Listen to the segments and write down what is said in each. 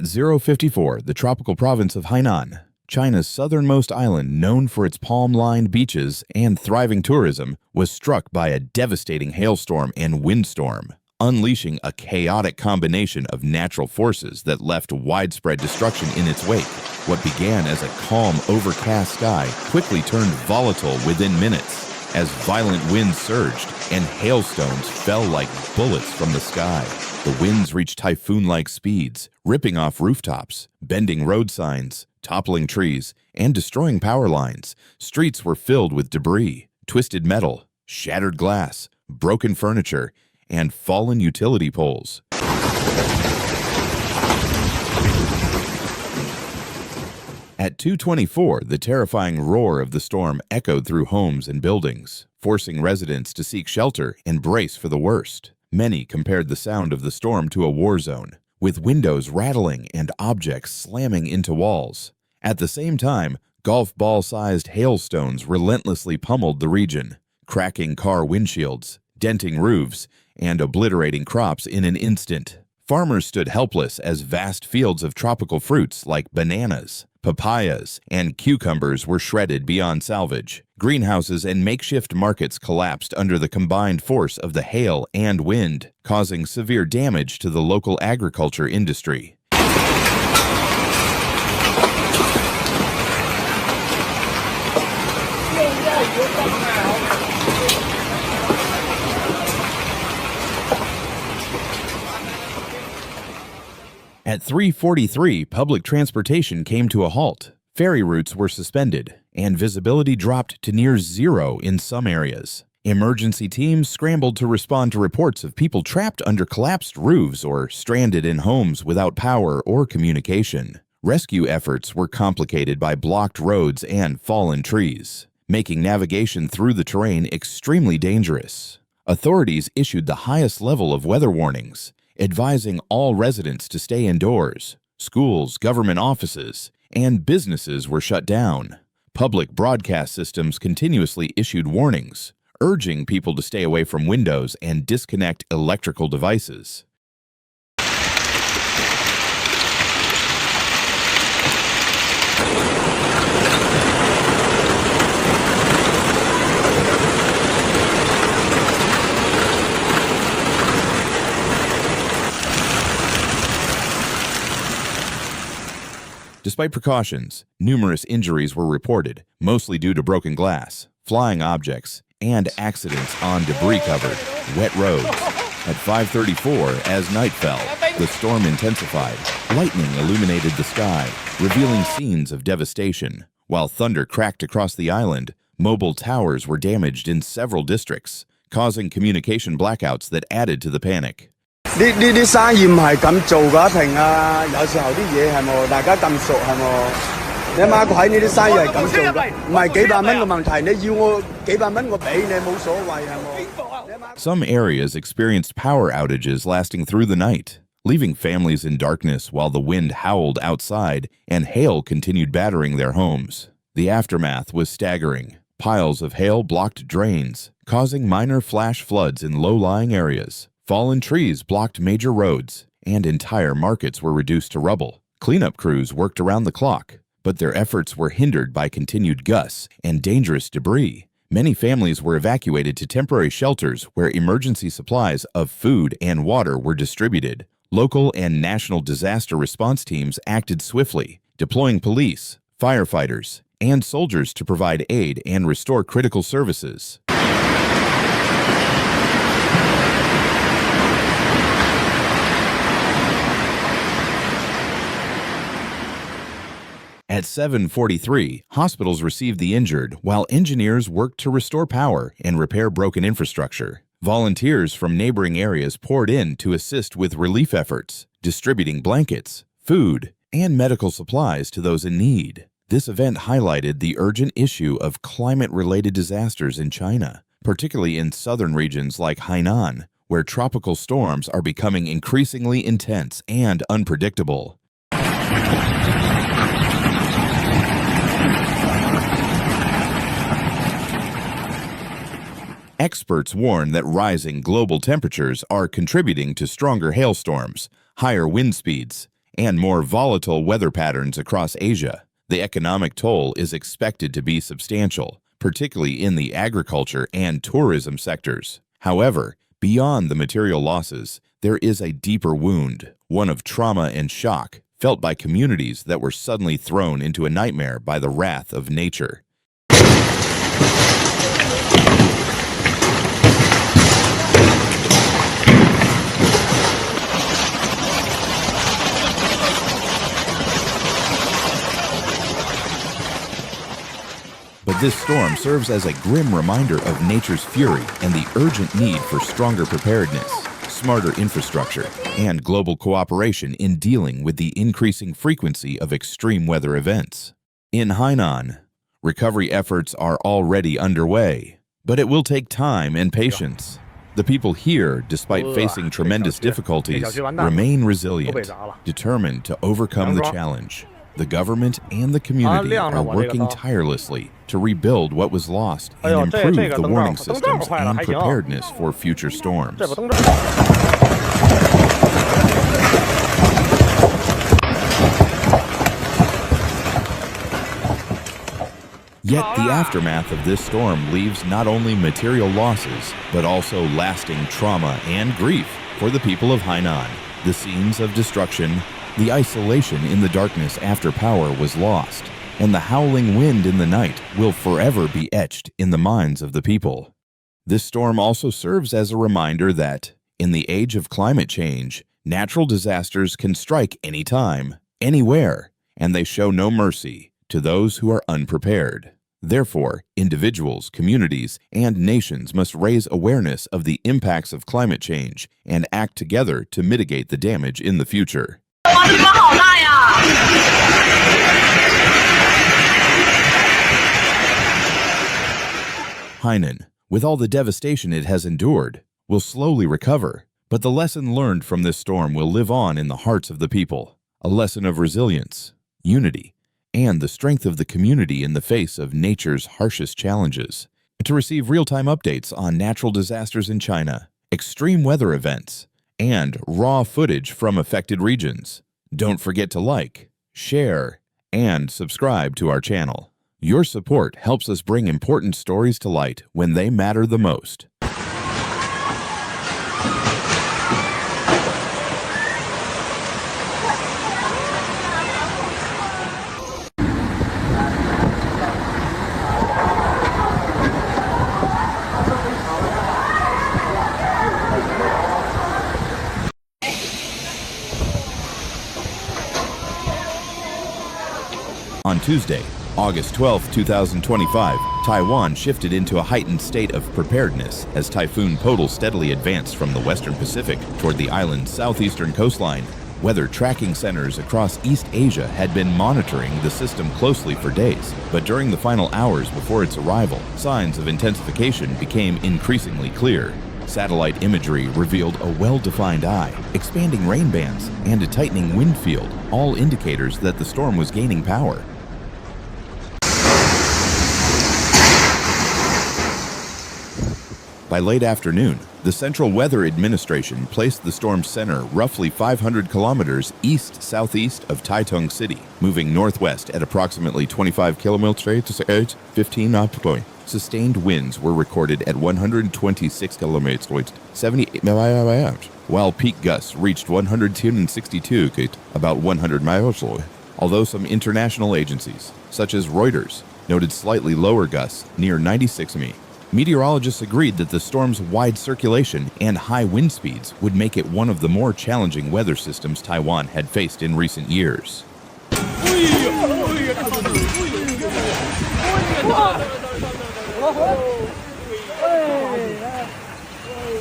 At 054, the tropical province of Hainan, China's southernmost island known for its palm-lined beaches and thriving tourism, was struck by a devastating hailstorm and windstorm, unleashing a chaotic combination of natural forces that left widespread destruction in its wake. What began as a calm, overcast sky quickly turned volatile within minutes as violent winds surged and hailstones fell like bullets from the sky. The winds reached typhoon-like speeds, ripping off rooftops, bending road signs, toppling trees, and destroying power lines. Streets were filled with debris, twisted metal, shattered glass, broken furniture, and fallen utility poles. At 2:24, the terrifying roar of the storm echoed through homes and buildings, forcing residents to seek shelter and brace for the worst. Many compared the sound of the storm to a war zone, with windows rattling and objects slamming into walls. At the same time, golf ball-sized hailstones relentlessly pummeled the region, cracking car windshields, denting roofs, and obliterating crops in an instant. Farmers stood helpless as vast fields of tropical fruits like bananas, papayas, and cucumbers were shredded beyond salvage. Greenhouses and makeshift markets collapsed under the combined force of the hail and wind, causing severe damage to the local agriculture industry. At 3:43, public transportation came to a halt. Ferry routes were suspended, and visibility dropped to near zero in some areas. Emergency teams scrambled to respond to reports of people trapped under collapsed roofs or stranded in homes without power or communication. Rescue efforts were complicated by blocked roads and fallen trees, making navigation through the terrain extremely dangerous. Authorities issued the highest level of weather warnings, advising all residents to stay indoors. Schools, government offices, and businesses were shut down. Public broadcast systems continuously issued warnings, urging people to stay away from windows and disconnect electrical devices. Despite precautions, numerous injuries were reported, mostly due to broken glass, flying objects, and accidents on debris-covered, wet roads. At 5:34, as night fell, the storm intensified. Lightning illuminated the sky, revealing scenes of devastation. While thunder cracked across the island, mobile towers were damaged in several districts, causing communication blackouts that added to the panic. 啲生意唔係咁做㗎，平啊！有時候啲嘢係冇，大家咁熟係冇。你阿媽喺呢啲生意係咁做㗎，唔係幾百蚊嘅問題。你要我幾百蚊，我俾你冇所謂係冇。Some areas experienced power outages lasting through the night, leaving families in darkness while the wind howled outside and hail continued battering their homes. The aftermath was staggering. Piles of hail blocked drains, causing minor flash floods in low-lying areas. Fallen trees blocked major roads, and entire markets were reduced to rubble. Cleanup crews worked around the clock, but their efforts were hindered by continued gusts and dangerous debris. Many families were evacuated to temporary shelters where emergency supplies of food and water were distributed. Local and national disaster response teams acted swiftly, deploying police, firefighters, and soldiers to provide aid and restore critical services. At 7:43, hospitals received the injured while engineers worked to restore power and repair broken infrastructure. Volunteers from neighboring areas poured in to assist with relief efforts, distributing blankets, food, and medical supplies to those in need. This event highlighted the urgent issue of climate-related disasters in China, particularly in southern regions like Hainan, where tropical storms are becoming increasingly intense and unpredictable. Experts warn that rising global temperatures are contributing to stronger hailstorms, higher wind speeds, and more volatile weather patterns across Asia, the economic toll is expected to be substantial, particularly in the agriculture and tourism sectors. However, beyond the material losses, there is a deeper wound, one of trauma and shock, felt by communities that were suddenly thrown into a nightmare by the wrath of nature. But this storm serves as a grim reminder of nature's fury and the urgent need for stronger preparedness, smarter infrastructure, and global cooperation in dealing with the increasing frequency of extreme weather events. In Hainan, recovery efforts are already underway, but it will take time and patience. The people here, despite facing tremendous difficulties, remain resilient, determined to overcome the challenge. The government and the community are working tirelessly to rebuild what was lost and improve the warning systems and preparedness for future storms. Yet the aftermath of this storm leaves not only material losses, but also lasting trauma and grief for the people of Hainan. The scenes of destruction, the isolation in the darkness after power was lost, and the howling wind in the night will forever be etched in the minds of the people. This storm also serves as a reminder that, in the age of climate change, natural disasters can strike anytime, anywhere, and they show no mercy to those who are unprepared. Therefore, individuals, communities, and nations must raise awareness of the impacts of climate change and act together to mitigate the damage in the future. Hainan, with all the devastation it has endured, will slowly recover, but the lesson learned from this storm will live on in the hearts of the people, a lesson of resilience, unity, and the strength of the community in the face of nature's harshest challenges. To receive real-time updates on natural disasters in China, extreme weather events, and raw footage from affected regions, don't forget to like, share, and subscribe to our channel. Your support helps us bring important stories to light when they matter the most. On Tuesday, August 12, 2025, Taiwan shifted into a heightened state of preparedness as Typhoon Podol steadily advanced from the western Pacific toward the island's southeastern coastline. Weather tracking centers across East Asia had been monitoring the system closely for days, but during the final hours before its arrival, signs of intensification became increasingly clear. Satellite imagery revealed a well-defined eye, expanding rain bands, and a tightening wind field, all indicators that the storm was gaining power. By late afternoon, the Central Weather Administration placed the storm's center roughly 500 kilometers east-southeast of Taitung City, moving northwest at approximately 25 kilometers per hour, 15 knots per hour. Sustained winds were recorded at 126 kilometers, 78 miles per hour, while peak gusts reached 162 km, about 100 miles per hour. Although some international agencies, such as Reuters, noted slightly lower gusts near 96 mi. Meteorologists agreed that the storm's wide circulation and high wind speeds would make it one of the more challenging weather systems Taiwan had faced in recent years.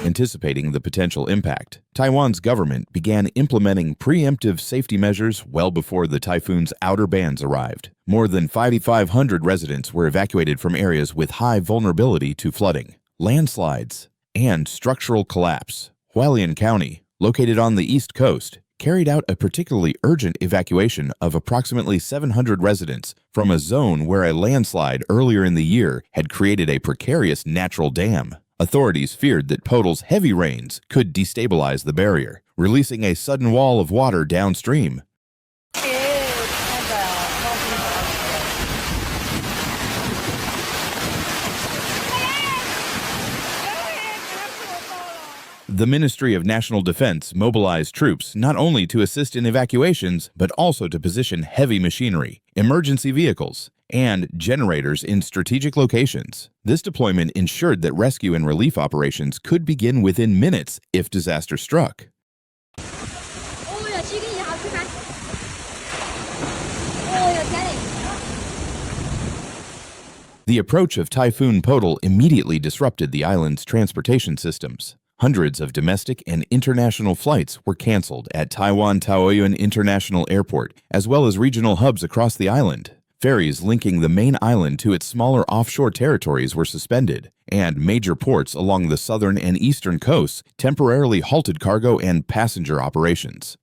Anticipating the potential impact, Taiwan's government began implementing preemptive safety measures well before the typhoon's outer bands arrived. More than 5,500 residents were evacuated from areas with high vulnerability to flooding, landslides, and structural collapse. Hualien County, located on the east coast, carried out a particularly urgent evacuation of approximately 700 residents from a zone where a landslide earlier in the year had created a precarious natural dam. Authorities feared that Podol's heavy rains could destabilize the barrier, releasing a sudden wall of water downstream. The Ministry of National Defense mobilized troops not only to assist in evacuations, but also to position heavy machinery, emergency vehicles, and generators in strategic locations. This deployment ensured that rescue and relief operations could begin within minutes if disaster struck. The approach of Typhoon Podal immediately disrupted the island's transportation systems. Hundreds of domestic and international flights were canceled at Taiwan Taoyuan International Airport, as well as regional hubs across the island. Ferries linking the main island to its smaller offshore territories were suspended, and major ports along the southern and eastern coasts temporarily halted cargo and passenger operations.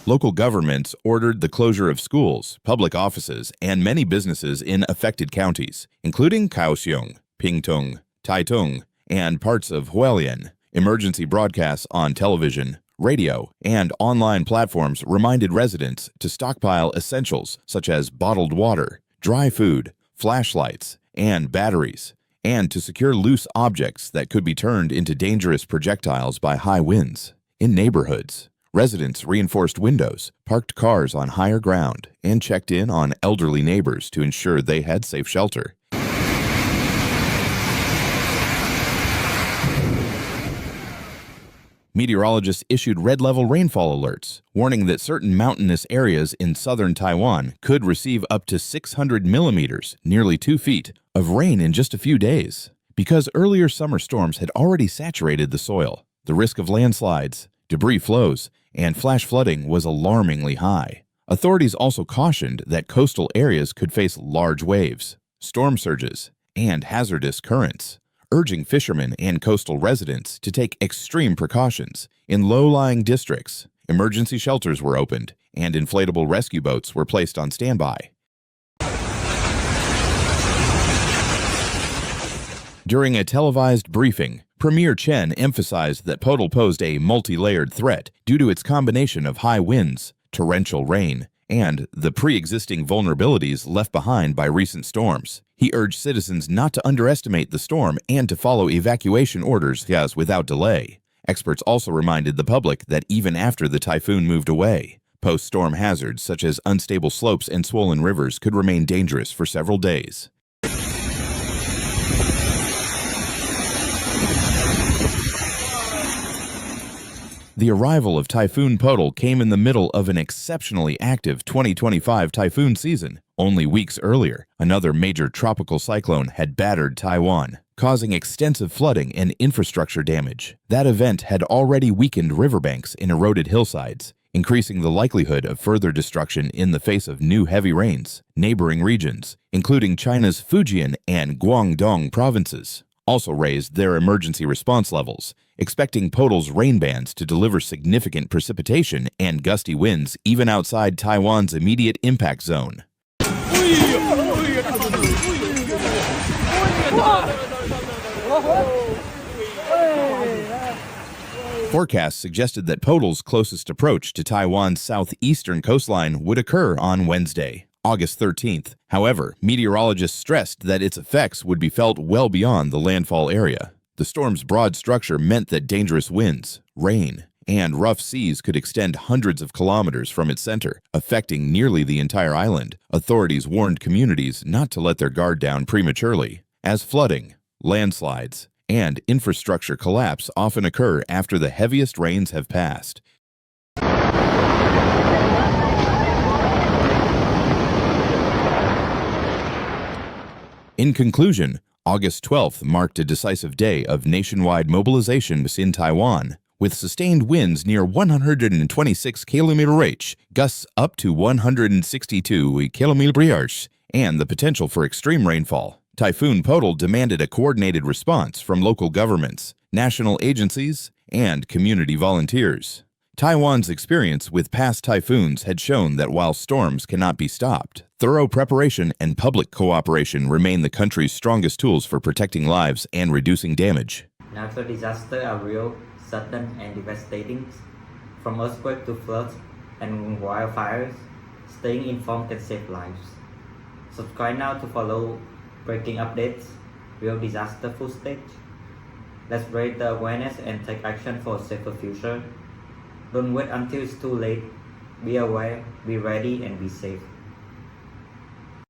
Local governments ordered the closure of schools, public offices, and many businesses in affected counties, including Kaohsiung, Pingtung, Taitung, and parts of Hualien. Emergency broadcasts on television, radio, and online platforms reminded residents to stockpile essentials such as bottled water, dry food, flashlights, and batteries, and to secure loose objects that could be turned into dangerous projectiles by high winds. In neighborhoods, residents reinforced windows, parked cars on higher ground, and checked in on elderly neighbors to ensure they had safe shelter. Meteorologists issued red-level rainfall alerts, warning that certain mountainous areas in southern Taiwan could receive up to 600 millimeters, nearly 2 feet, of rain in just a few days. Because earlier summer storms had already saturated the soil, the risk of landslides, debris flows, and flash flooding was alarmingly high. Authorities also cautioned that coastal areas could face large waves, storm surges, and hazardous currents, urging fishermen and coastal residents to take extreme precautions. In low-lying districts, emergency shelters were opened, and inflatable rescue boats were placed on standby. During a televised briefing, Premier Chen emphasized that Podal posed a multi-layered threat due to its combination of high winds, torrential rain, and the pre-existing vulnerabilities left behind by recent storms. He urged citizens not to underestimate the storm and to follow evacuation orders without delay. Experts also reminded the public that even after the typhoon moved away, post-storm hazards such as unstable slopes and swollen rivers could remain dangerous for several days. The arrival of Typhoon Podal came in the middle of an exceptionally active 2025 typhoon season. Only weeks earlier, another major tropical cyclone had battered Taiwan, causing extensive flooding and infrastructure damage. That event had already weakened riverbanks and eroded hillsides, increasing the likelihood of further destruction in the face of new heavy rains. Neighboring regions, including China's Fujian and Guangdong provinces, also raised their emergency response levels, expecting Podal's rain bands to deliver significant precipitation and gusty winds even outside Taiwan's immediate impact zone. Forecasts suggested that Podal's closest approach to Taiwan's southeastern coastline would occur on Wednesday, August 13th. However, meteorologists stressed that its effects would be felt well beyond the landfall area. The storm's broad structure meant that dangerous winds, rain, and rough seas could extend hundreds of kilometers from its center, affecting nearly the entire island. Authorities warned communities not to let their guard down prematurely, as flooding, landslides, and infrastructure collapse often occur after the heaviest rains have passed. In conclusion, August 12th marked a decisive day of nationwide mobilization in Taiwan, with sustained winds near 126 km/h, gusts up to 162 km/h, and the potential for extreme rainfall. Typhoon Podal demanded a coordinated response from local governments, national agencies, and community volunteers. Taiwan's experience with past typhoons had shown that while storms cannot be stopped, thorough preparation and public cooperation remain the country's strongest tools for protecting lives and reducing damage. Natural disasters are real, sudden, and devastating. From earthquakes to floods and wildfires, staying informed can save lives. Subscribe now to follow breaking updates, real disaster footage. Let's raise the awareness and take action for a safer future. Don't wait until it's too late. Be aware, be ready, and be safe.